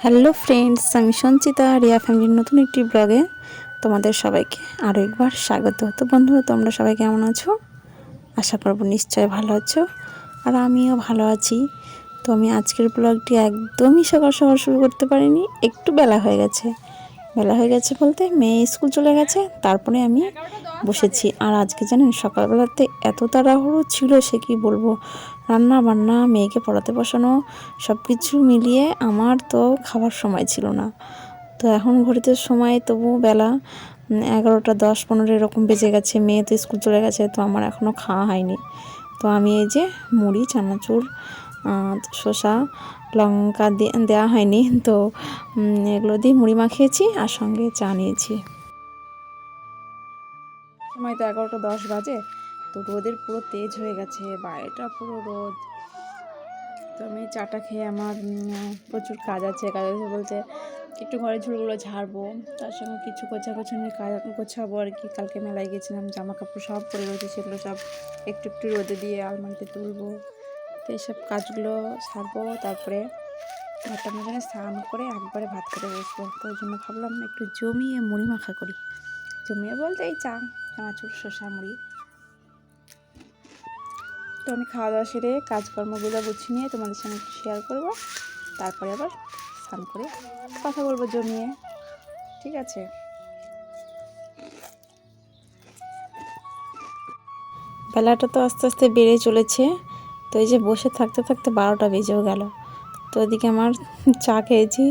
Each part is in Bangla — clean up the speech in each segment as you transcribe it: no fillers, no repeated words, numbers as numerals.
হ্যালো ফ্রেন্ডস, আমি সঞ্চিতা রিয়া ফ্যামিলির নতুন একটি ব্লগে তোমাদের সবাইকে আরও একবার স্বাগত। তো বন্ধুরা, তোমরা সবাই কেমন আছো? আশা করব নিশ্চয় ভালো আছো, আর আমিও ভালো আছি। তো আমি আজকের ব্লগটি একদমই সকাল সকাল শুরু করতে পারিনি, একটু বেলা হয়ে গেছে। বলতে মেয়ে স্কুল চলে গেছে, তারপরে আমি বসেছি। আর আজকে জানেন, সকালবেলাতে এত তাড়াহুড়ো ছিল, সে কি বলবো। রান্না বান্না, মেয়েকে পড়াতে বসানো, সব কিছু মিলিয়ে আমার তো খাবার সময় ছিল না। তো এখন ঘড়িতে সময় তবু বেলা 11টা 10-15 এরকম বেজে গেছে। মেয়ে তো স্কুল চলে গেছে, তো আমার এখনও খাওয়া হয়নি। তো আমি এই যে মুড়ি, চানাচুর, শসা, লঙ্কা দেওয়া হয়নি, তো এগুলো দিয়ে মুড়ি মাখিয়েছি, আর সঙ্গে চা নিয়েছি। সময় তো 11টা 10 বাজে। তো রোদের পুরো তেজ হয়ে গেছে, বাইরেটা পুরো রোদ। তো আমি চাটা খেয়ে, আমার প্রচুর কাজ আছে বলতে একটু ঘরের ঝুড়গুলো ঝাড়বো, তার সঙ্গে কিছু গোছানি কাজ গোছাবো আর কি। কালকে মেলায় গেছিলাম, জামা কাপড় সব পরে রয়েছে, সেগুলো সব একটু একটু রোদে দিয়ে আলমারিতে তুলবো। তো এইসব কাজগুলো সারবো, তারপরে ঘরটা মেজে স্নান করে একবারে ভাত খেতে বসবো। তো ওই জন্য ভাবলাম একটু জমিয়ে মুড়ি মাখা করি। জমিয়ে বলতে এই চানাচুর, শসা, মুড়ি। তো আমি খাওয়া দাওয়া সেরে কাজকর্মগুলো গুছিয়ে নিয়ে তোমাদের সঙ্গে একটু শেয়ার করবো, তারপরে আবার স্নান করে কথা বলবো জমিয়ে। ঠিক আছে? বেলাটা তো আস্তে আস্তে বেড়ে চলেছে। তো এই যে বসে থাকতে থাকতে 12টা বেজেও গেল। তো এদিকে আমার চা খেয়েছি,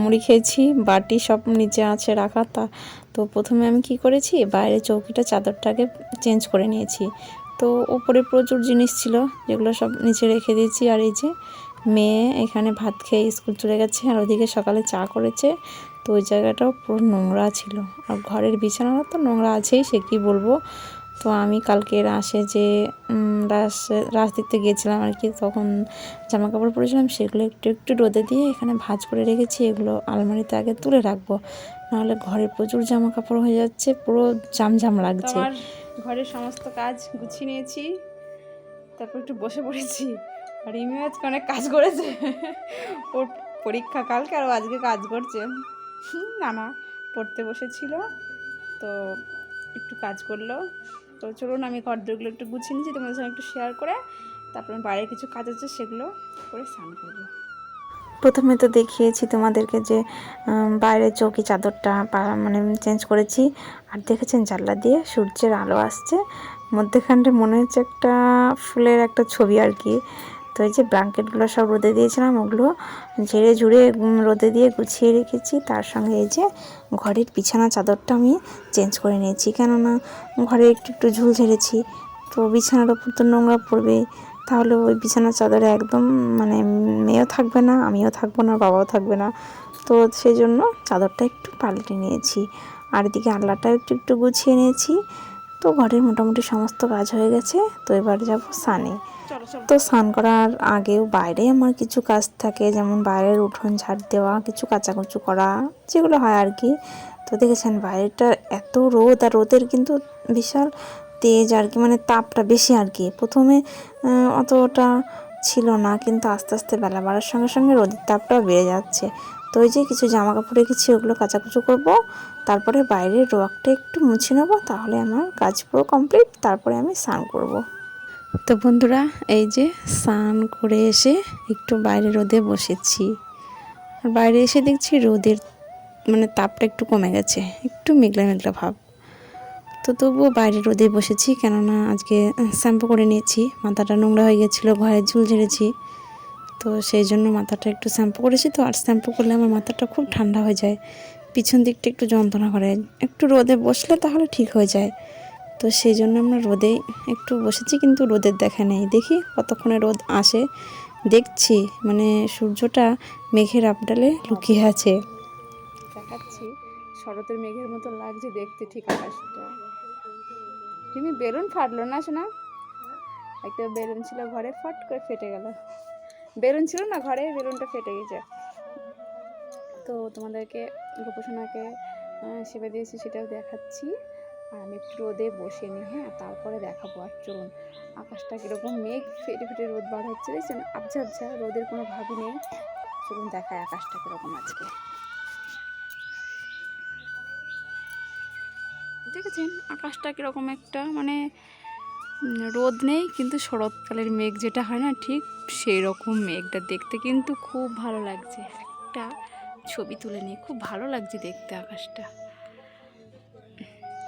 মুড়ি খেয়েছি, বাটি সব নিচে আছে রাখা। তো প্রথমে আমি কি করেছি, বাইরে চৌকিটা চাদরটাকে চেঞ্জ করে নিয়েছি। তো উপরে প্রচুর জিনিস ছিল, যেগুলো সব নিচে রেখে দিয়েছি। আর এই যে মেয়ে এখানে ভাত খেয়ে স্কুল চলে গেছে, আর ওদিকে সকালে চা করেছে। তো ওই জায়গাটাও পুরো নোংরা ছিল, আর ঘরের বিছানাটা তো নোংরা আছেই, সে কি বলবো। তো আমি কালকে রাসে যে রাস দিতে গিয়েছিলাম আর কি, তখন জামা কাপড় পরেছিলাম, সেগুলো একটু একটু রোদে দিয়ে এখানে ভাঁজ করে রেখেছি। এগুলো আলমারিতে আগে তুলে রাখবো, নাহলে ঘরে প্রচুর জামা কাপড় হয়ে যাচ্ছে, পুরো জামজাম লাগছে। আমার ঘরের সমস্ত কাজ গুছিয়ে নিয়েছি, তারপর একটু বসে পড়েছি। আর ইমিও আজকে অনেক কাজ করেছে, ওর পরীক্ষা কালকে, আর আজকে কাজ করছে। না পড়তে বসেছিল, তো একটু কাজ করলো। তো চলুন, আমি ঘর দুগুলো একটু গুছিয়ে নিয়েছি, তোমাদের সঙ্গে একটু শেয়ার করে, তারপরে বাইরে কিছু কাজ আছে, সেগুলো করে স্নান করবো। প্রথমে তো দেখিয়েছি তোমাদেরকে যে বাইরের চৌকি চাদরটা মানে চেঞ্জ করেছি। আর দেখেছেন জানলা দিয়ে সূর্যের আলো আসছে, মধ্যেখানটা মনে হচ্ছে একটা ফুলের একটা ছবি আর কি। তো এই যে ব্ল্যাঙ্কেটগুলো সব রোদে দিয়েছিলাম, ওগুলো ঝেড়ে ঝুড়ে রোদে দিয়ে গুছিয়ে রেখেছি। তার সঙ্গে এই যে ঘরের বিছানা চাদরটা আমি চেঞ্জ করে নিয়েছি, কেননা ঘরে একটু একটু ঝুল ঝেড়েছি, তো বিছানার ওপর তো নোংরা পড়বে। তাহলে ওই বিছানার চাদরে একদম মানে মেয়েও থাকবে না, আমিও থাকবো না, বাবাও থাকবে না। তো সেই জন্য চাদরটা একটু পাল্টে নিয়েছি, আর এদিকে আলনাটা একটু একটু গুছিয়ে নিয়েছি। তো ঘরের মোটামুটি সমস্ত কাজ হয়ে গেছে। তো এবার যাবো স্নানে। তো স্নান করার আগেও বাইরে আমার কিছু কাজ থাকে, যেমন বাইরের উঠোন ঝাড় দেওয়া, কিছু কাচাকুচু করা, যেগুলো হয় আর কি। তো দেখেছেন বাইরেটা এত রোদ, আর রোদের কিন্তু বিশাল তেজ আর কি, মানে তাপটা বেশি আর কি। প্রথমে অতটা ছিল না, কিন্তু আস্তে আস্তে বেলা বাড়ার সঙ্গে সঙ্গে রোদের তাপটাও বেড়ে যাচ্ছে। তো ওই যে কিছু জামা কাপড় রেখেছি, ওগুলো কাচাকুচু করব, তারপরে বাইরের রোয়াকটা একটু মুছে নেবো, তাহলে আমার কাজ পুরো কমপ্লিট। তারপরে আমি স্নান করব। তো বন্ধুরা, এই যে স্নান করে এসে একটু বাইরে রোদে বসেছি। আর বাইরে এসে দেখছি রোদের মানে তাপটা একটু কমে গেছে, একটু মেঘলা মেঘলা ভাব। তো তবুও বাইরে রোদে বসেছি, কেননা আজকে শ্যাম্পু করে নিয়েছি, মাথাটা নোংরা হয়ে গেছিলো, ঘরে ঝুল ঝেড়েছি। তো সেই জন্য মাথাটা একটু শ্যাম্পু করেছি। তো আর শ্যাম্পু করলে আমার মাথাটা খুব ঠান্ডা হয়ে যায়, পিছন দিকটা একটু যন্ত্রণা করে। একটু রোদে বসলে তাহলে ঠিক হয়ে যায়। তো সেই জন্য আমরা রোদে একটু বসেছি, কিন্তু রোদের দেখা নেই, দেখি কতক্ষণে রোদ আসে। দেখছি মানে সূর্যটা মেঘের আবডালে লুকিয়ে আছে, দেখাচ্ছি। শরতের মেঘের মতো লাগছে দেখতে, ঠিক আকাশটা। তুমি বেলুন ফাটলো না শোনা? একটা বেলুন ছিল ঘরে, ফট করে ফেটে গেল। বেলুন ছিল না ঘরে, বেলুনটা ফেটে গেছে। তো তোমাদেরকে গোপসোনাকে সেবা দিয়েছি, সেটাও দেখাচ্ছি। আর আমি একটু রোদে বসে নিই, হ্যাঁ, তারপরে দেখাবো। আর চলুন, আকাশটা কীরকম মেঘ ফেটে ফেটে রোদ বার হচ্ছে, দেখছেন? আবঝা আবঝা, রোদের কোনো ভাবই নেই। চলুন দেখায় আকাশটা কীরকম আজকে। দেখেছেন আকাশটা কীরকম একটা মানে রোদ নেই, কিন্তু শরৎকালের মেঘ যেটা হয় না, ঠিক সেই রকম মেঘটা দেখতে কিন্তু খুব ভালো লাগছে। একটা ছবি তুলে নিয়ে খুব ভালো লাগছে দেখতে, আকাশটা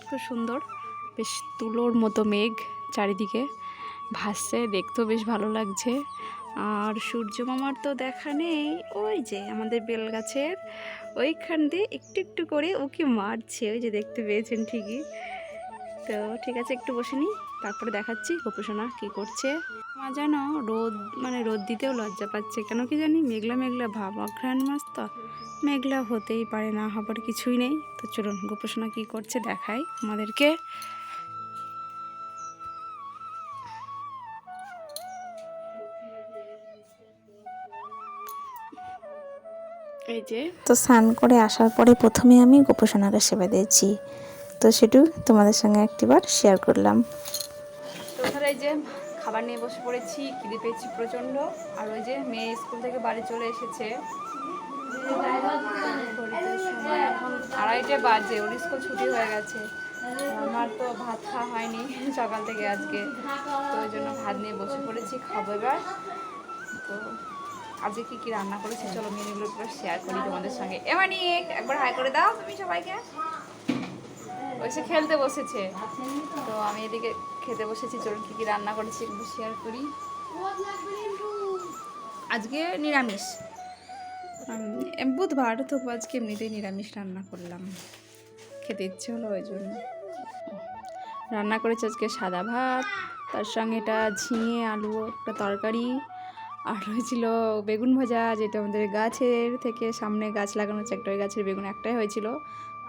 খুব সুন্দর, বেশ তুলোর মতো মেঘ চারিদিকে ভাসছে, দেখতেও বেশ ভালো লাগছে। আর সূর্য মামার তো দেখা নেই, ওই যে আমাদের বেল গাছের ওইখান দিয়ে একটু একটু করে ওকে মারছে, ওই যে দেখতে পেয়েছেন ঠিকই। তো ঠিক আছে, একটু বসে নিই, তারপরে দেখাচ্ছি গোপুসোনা কী করছে। মা যেন রোদ মানে রোদ দিতেও লজ্জা পাচ্ছে, কেন কি জানি, মেঘলা মেঘলা ভাব, অঘ্রাণ মাস তো মেঘলা হতেই পারে, না হবার কিছুই নেই। তো চলুন গোপুসোনা কী করছে দেখাই আমাদেরকে। এই যে তো স্নান করে আসার পরে প্রথমে আমি গোপুসোনাকে সেবা দিয়েছি, তো সেটু তোমাদের সঙ্গে একটিবার শেয়ার করলাম। তো ওখানে এই যে খাবার নিয়ে বসে পড়েছি, খিদে পেয়েছি প্রচণ্ড। আর ওই যে মেয়ে স্কুল থেকে বাড়ি চলে এসেছে, এখন 2:30 বাজে, ওর স্কুল ছুটি হয়ে গেছে। আমার তো ভাত খাওয়া হয়নি সকাল থেকে আজকে, তো ওই জন্য ভাত নিয়ে বসে পড়েছি, খাবো এবার। তো আজকে কী কী রান্না করেছি চলো মেনুগুলো পুরো শেয়ার করি তোমাদের সঙ্গে। এমানি একবার হাই করে দাও তুমি সবাইকে। ওইসে খেলতে বসেছে, তো আমি এদিকে খেতে বসেছি। চলুন কী কী রান্না করেছি একটু শেয়ার করি। আজকে নিরামিষ, বুধবার, তবু আজকে এমনিতেই নিরামিষ রান্না করলাম, খেতে ইচ্ছে হলো ওই জন্য। রান্না করেছি আজকে সাদা ভাত, তার সঙ্গে এটা ঝিঙে আলু একটা তরকারি, আর হয়েছিল বেগুন ভাজা, যেটা আমাদের গাছের থেকে সামনে গাছ লাগানো হচ্ছে একটা, ওই গাছের বেগুন একটাই হয়েছিল,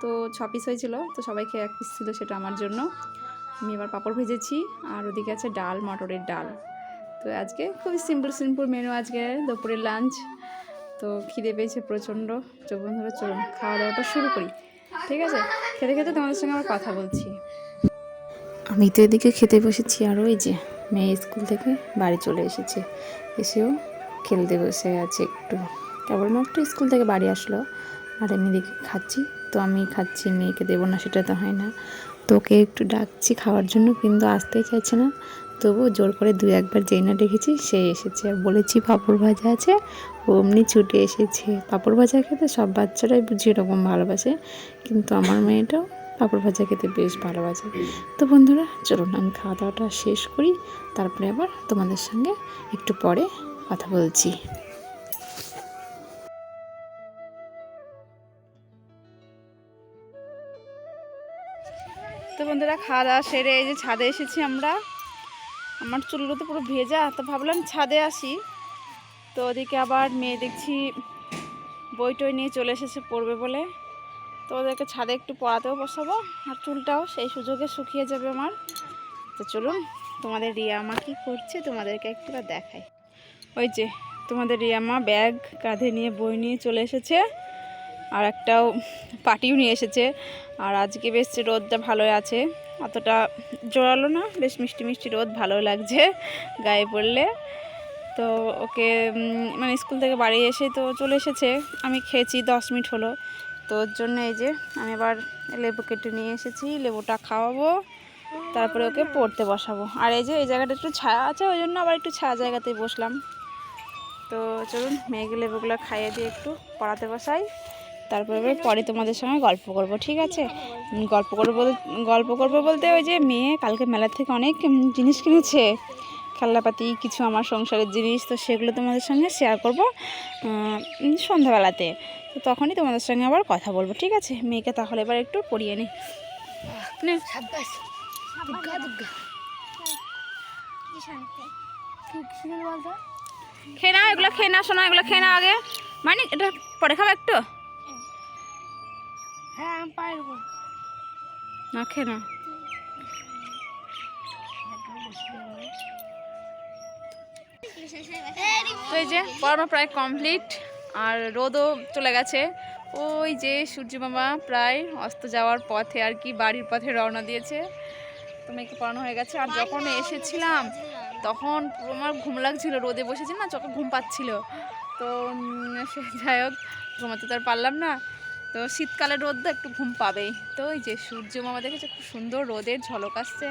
তো 6 পিস হয়েছিল, তো সবাইকে 1 পিস ছিল, সেটা আমার জন্য। আমি এবার পাঁপড় ভেজেছি, আর ওদিকে আছে ডাল, মটরের ডাল। তো আজকে খুবই সিম্পল মেনু আজকে দুপুরের লাঞ্চ। তো খিদে পেয়েছে প্রচণ্ড। তো বন্ধুরা চলুন খাওয়া দাওয়াটা শুরু করি, ঠিক আছে? খেতে খেতে তোমাদের সঙ্গে আমার কথা বলছি। আমি তো এদিকে খেতে বসেছি, আর ওই যে মেয়ে স্কুল থেকে বাড়ি চলে এসেছে, এসেও খেলতে বসে আছে একটু, কেবলমাত্র স্কুল থেকে বাড়ি আসলো। আর আমি এদিকে খাচ্ছি, তো আমি খাচ্ছি, মেয়েকে দেবো না সেটা তো হয় না, তোকে একটু ডাকছি খাওয়ার জন্য, কিন্তু আসতেই চাইছে না। তবু জোর করে 2-1 বার যেই না ডেকেছি সে এসেছে, বলেছি পাঁপড় ভাজা আছে, ও অমনি ছুটে এসেছে। পাঁপড় ভাজা খেতে সব বাচ্চারাই বুঝি এরকম ভালোবাসে, কিন্তু আমার মেয়েটাও পাঁপড় ভাজা খেতে বেশ ভালোবাসে। তো বন্ধুরা চলুন আমি খাওয়া দাওয়াটা শেষ করি, তারপরে আবার তোমাদের সঙ্গে একটু পরে কথা বলছি। তো বন্ধুরা খাওয়া দাওয়া সেরে এই যে ছাদে এসেছি আমরা, আমার চুলগুলো তো পুরো ভেজা, তো ভাবলাম ছাদে আসি। তো ওদিকে আবার মেয়ে দেখছি বই টই নিয়ে চলে এসেছে পড়বে বলে, তো ওদেরকে ছাদে একটু পড়াতেও বসাবো, আর চুলটাও সেই সুযোগে শুকিয়ে যাবে আমার। তো চলুন তোমাদের রিয়া মা কী করছে তোমাদেরকে একটুবার দেখাই। ওই যে তোমাদের রিয়া মা ব্যাগ কাঁধে নিয়ে বই নিয়ে চলে এসেছে, আর একটাও পাটিও নিয়ে এসেছে। আর আজকে বেশ রোদটা ভালো আছে, অতটা জোরালো না, বেশ মিষ্টি মিষ্টি রোদ, ভালো লাগছে গায়ে পড়লে। তো ওকে মানে স্কুল থেকে বাড়ি এসে তো চলে এসেছে, আমি খেয়েছি 10 মিনিট হলো, তো ওর জন্য এই যে আমি এবার লেবু কেটে নিয়ে এসেছি, লেবুটা খাওয়াবো, তারপরে ওকে পড়তে বসাবো। আর এই যে এই জায়গাটা একটু ছায়া আছে, ওই জন্য আবার একটু ছায়া জায়গাতেই বসলাম। তো চলুন মেয়েকে লেবুগুলো খাইয়ে দিয়ে একটু পড়াতে বসাই, তারপরে পরে তোমাদের সঙ্গে গল্প করব, ঠিক আছে? গল্প করবো বলতে ওই যে মেয়ে কালকে মেলা থেকে অনেক জিনিস কিনেছে, খেলনাপাতি কিছু আমার সংসারের জিনিস, তো সেগুলো তোমাদের সঙ্গে শেয়ার করব সন্ধ্যাবেলাতে। তো তখনই তোমাদের সঙ্গে আবার কথা বলবো, ঠিক আছে? মেয়েকে তাহলে এবার একটু পড়িয়ে নিই। খেয়ে নাও এগুলো, খেয়ে নাও, শোনো এগুলো খেয়ে নাও আগে, মানে এটা পরে খাবো একটু, না খেয়ে নাও। তো এই যে পড়ানো প্রায় কমপ্লিট, আর রোদও চলে গেছে, ওই যে সূর্য মামা প্রায় অস্ত যাওয়ার পথে আর কি, বাড়ির পথে রওনা দিয়েছে। তো মেয়েকে পড়ানো হয়ে গেছে, আর যখন এসেছিলাম তখন আমার ঘুম লাগছিল, রোদে বসেছি না, চোখে ঘুম পাচ্ছিল, তো যাই হোক ঘুমাতে তো আর পারলাম না। তো শীতকালের রোদ তো একটু ঘুম পাবেই। তো ওই যে সূর্য মামা দেখেছে খুব সুন্দর রোদের ঝলক আসছে,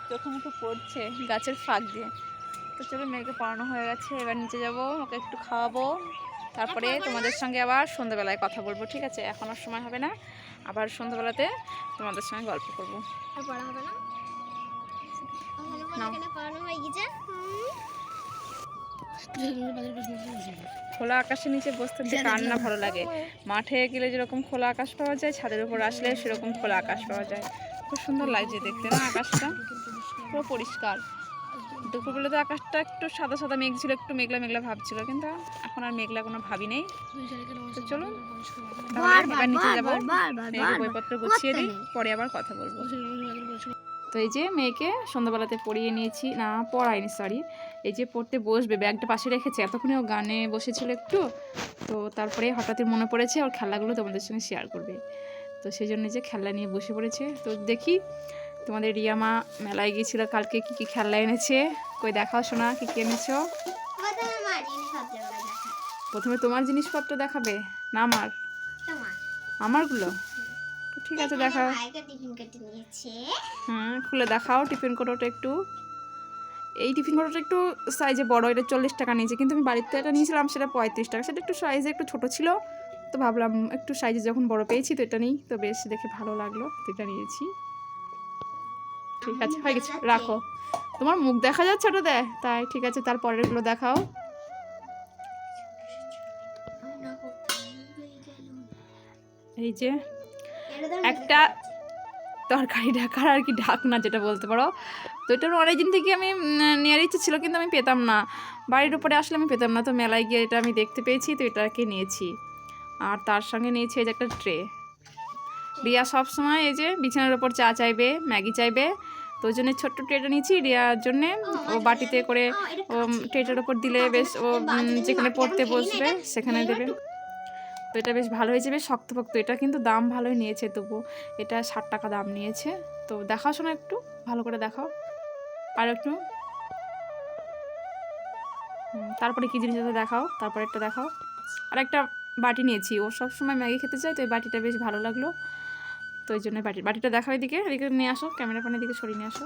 চোখে মুখে পড়ছে গাছের ফাঁক দিয়ে। তো চলো মেয়েকে পড়ানো হয়ে গেছে, এবার নিচে যাব, ওকে একটু খাওয়াবো, তারপরে তোমাদের সঙ্গে আবার সন্ধ্যাবেলায় কথা বলবো, ঠিক আছে? এখন আর সময় হবে না, আবার সন্ধ্যাবেলাতে তোমাদের সঙ্গে গল্প করবো। পড়া হবে না, পড়ানো হয়ে গেছে। খোলা আকাশের নিচে বসতে কার না ভালো লাগে? মাঠে গেলে যেরকম খোলা আকাশ পাওয়া যায়, ছাদের উপর আসলে সেরকম খোলা আকাশ পাওয়া যায়। খুব সুন্দর লাগছে দেখতে না, আকাশটা পুরো পরিষ্কার। দুপুরবেলাতে আকাশটা একটু সাদা সাদা মেঘ ছিল, একটু মেঘলা মেঘলা ভাব ছিল, কিন্তু এখন আর মেঘলা কোনো ভাবই নেই। তো চলো এবার নিচে যাবো, বইপত্র গুছিয়ে দিই, পরে আবার কথা বলবো। তো এই যে মেয়েকে সন্ধ্যাবেলাতে পড়িয়ে নিয়েছি, না পড়াইনি সরি, এই যে পড়তে বসবে, ব্যাগটা পাশে রেখেছে, এতক্ষণে ও গানে বসেছিল একটু, তো তারপরে হঠাৎই মনে পড়েছে ওর খেলাগুলো তোমাদের সঙ্গে শেয়ার করবে, তো সেই জন্য যে খেলা নিয়ে বসে পড়েছে। তো দেখি তোমাদের রিয়া মা মেলায় গিয়েছিল কালকে, কি কি খেলা এনেছে, কই দেখাও শোনা কি কি এনেছো। প্রথমে তোমার জিনিসপত্র দেখাবে না আমারগুলো? ঠিক আছে দেখাও। খুলে দেখাও টিফিন কোটোটা একটু। এই টিফিন কোটোটা একটু সাইজে বড়, এটা 40 টাকা নিয়েছে, কিন্তু আমি বাড়িতে এটা নিয়েছিলাম সেটা 35 টাকা, সেটা একটু সাইজে একটু ছোট ছিল, তো ভাবলাম একটু সাইজে যখন বড় পেয়েছি তো এটা নিই, তো বেশ দেখে ভালো লাগলো, তো এটা নিয়েছি। ঠিক আছে হয়ে গেছে, রাখো। তোমার মুখ দেখা যাচ্ছে ওটা দেয় তাই, ঠিক আছে তারপরেরগুলো দেখাও। এই যে একটা তরকারি ঢাকার আর কি ঢাকনা যেটা বলতে পারো, তো এটার অনেকদিন থেকে আমি নেওয়ার ইচ্ছে ছিল, কিন্তু আমি পেতাম না, বাড়ির উপরে আসলে আমি পেতাম না, তো মেলায় গিয়ে এটা আমি দেখতে পেয়েছি, তো এটাকে নিয়েছি। আর তার সঙ্গে নিয়েছি এই যে একটা ট্রে। রিয়া সবসময় এই যে বিছানার ওপর চা চাইবে, ম্যাগি চাইবে, তো ওই জন্য ছোট্ট ট্রেটা নিয়েছি রিয়ার জন্যে, ও বাটিতে করে ও ট্রেটার ওপর দিলে বেশ ও যেখানে পড়তে বসবে সেখানে দেবে, তো এটা বেশ ভালো হয়েছে, বেশ শক্তপোক্ত, এটা কিন্তু দাম ভালোই নিয়েছে, তবু এটা 60 টাকা দাম নিয়েছে। তো দেখাও শোনা একটু ভালো করে দেখাও আর একটু, তারপরে কী জিনিস আছে দেখাও, তারপরে একটা দেখাও। আর একটা বাটি নিয়েছি, ও সবসময় ম্যাগি খেতে চায়, তো এই বাটিটা বেশ ভালো লাগলো, তো ওই জন্য বাটিটা দেখাও, এদিকে এদিকে নিয়ে আসো, ক্যামেরা ফোনের দিকে সরিয়ে নিয়ে আসো।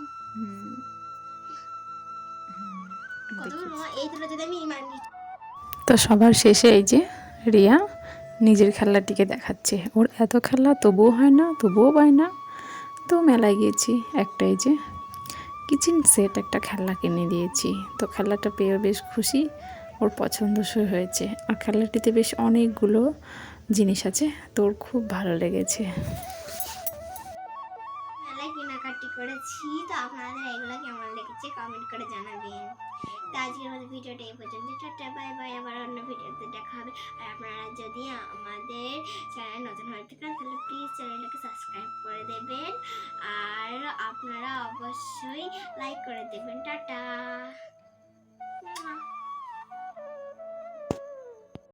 তো সবার শেষে এই যে রিয়া নিজের খেলাটিকে দেখাচ্ছে, ওর এত খেলা তবুও হয় না, তবুও পায় না, তো মেলায় গিয়েছি, একটা এই যে কিচেন সেট একটা খেলনা কিনে দিয়েছি, তো খেলনাটা পেয়ে বেশ খুশি, ওর পছন্দসই হয়েছে, আর খেলনাটিতে বেশ অনেকগুলো জিনিস আছে, তো ওর খুব ভালো লেগেছে। মেলায় কেনাকাটি করেছি, তো আপনাদের এগুলো কেমন লেগেছে কমেন্ট করে জানাবেন। তো আজকের মতো ভিডিওটা এই পর্যন্ত, টাটা বাই বাই, আবার অন্য ভিডিওতে দেখা হবে। আর আপনারা যদি আমাদের চ্যানেল নতুন হয়ে থাকেন তাহলে প্লিজ চ্যানেলটাকে সাবস্ক্রাইব করে দেবেন, আর আপনারা অবশ্যই লাইক করে দেবেন। টাটা।